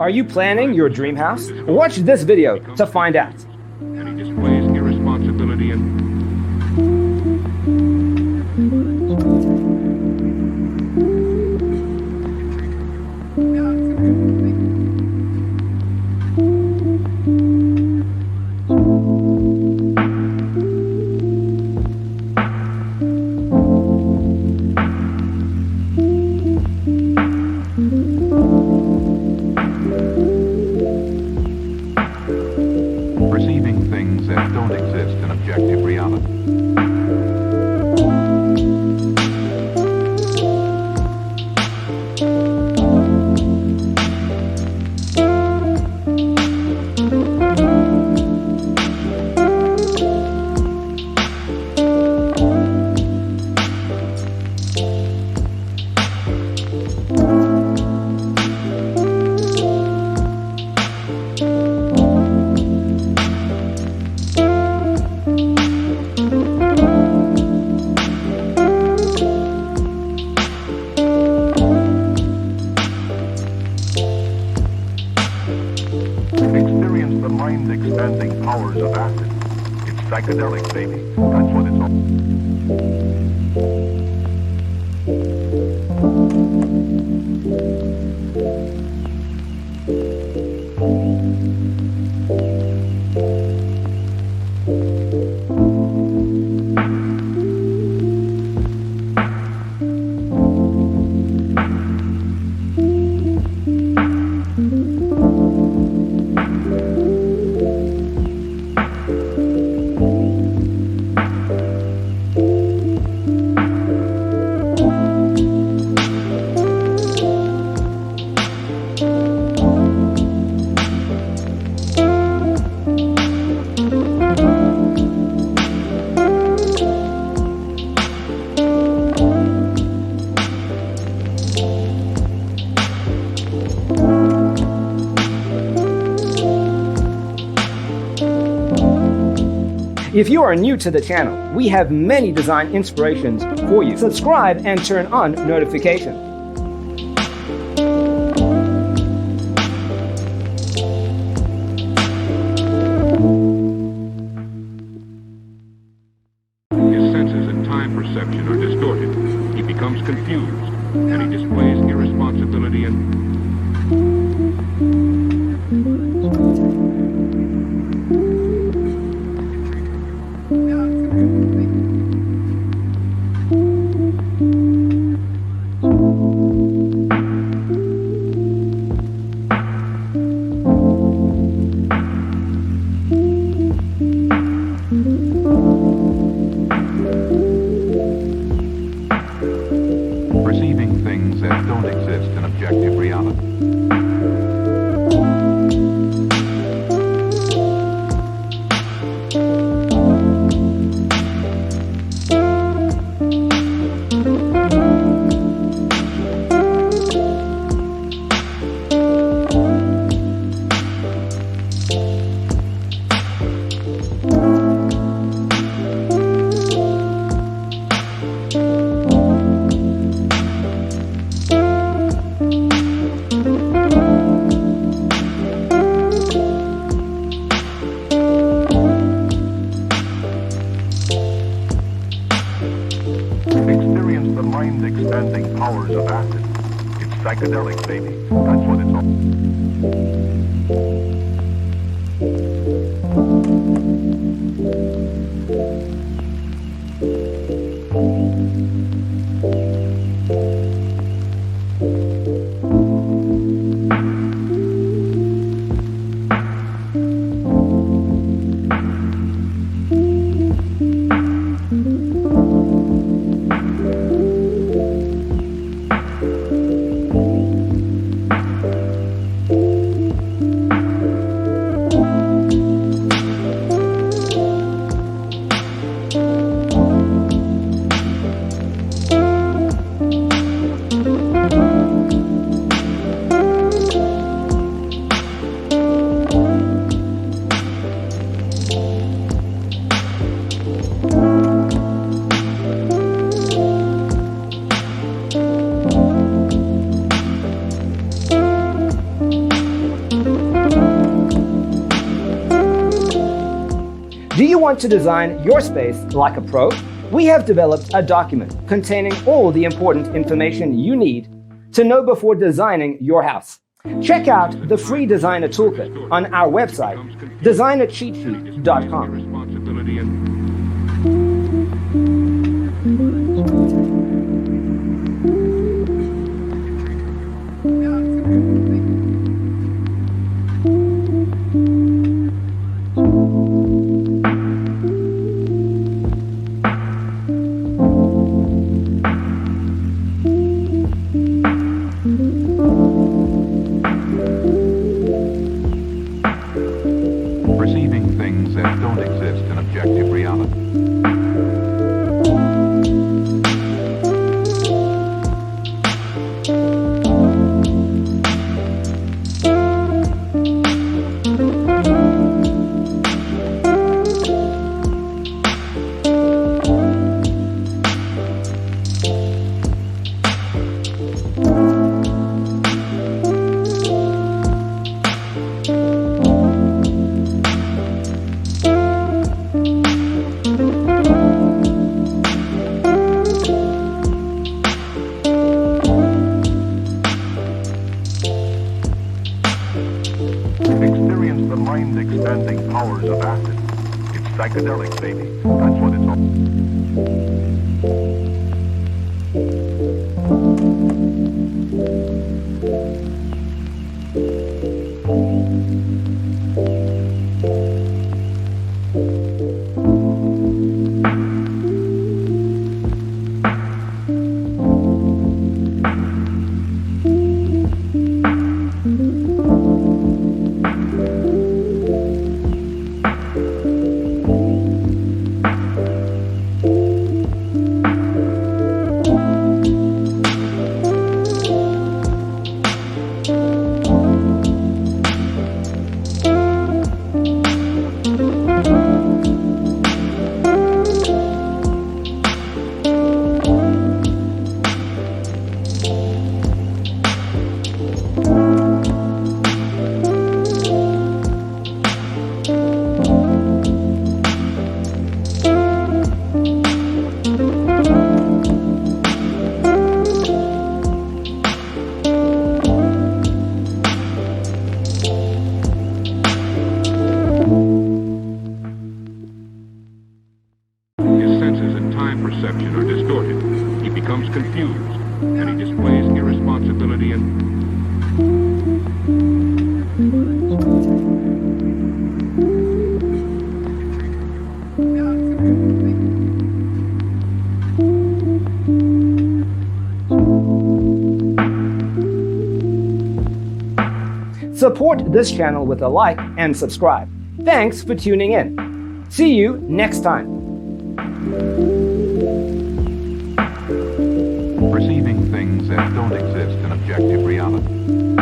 Are you planning your dream house? Watch this video to find out. And he displays irresponsibility and perceiving things that don't exist in objective reality. Experience the mind-expanding powers of acid. It's psychedelic, baby. That's what it's all. If you are new to the channel, we have many design inspirations for you. Subscribe and turn on notifications. His senses and time perception are distorted. He becomes confused, and he displays irresponsibility and perceiving things that don't exist in objective reality. Experience the mind-expanding powers of acid. It's psychedelic, baby. That's what it's all. want to design your space like a pro? We have developed a document containing all the important information you need to know before designing your house. Check out the free designer toolkit on our website, designercheatsheet.com. Responsibility and perceiving things that don't exist in objective reality. Experience the mind-expanding powers of acid. It's psychedelic, baby. That's what it's all. His senses and time perception are distorted. He becomes confused, and he displays irresponsibility and Support this channel with a like and subscribe. Thanks for tuning in. See you next time. perceiving things that don't exist in objective reality.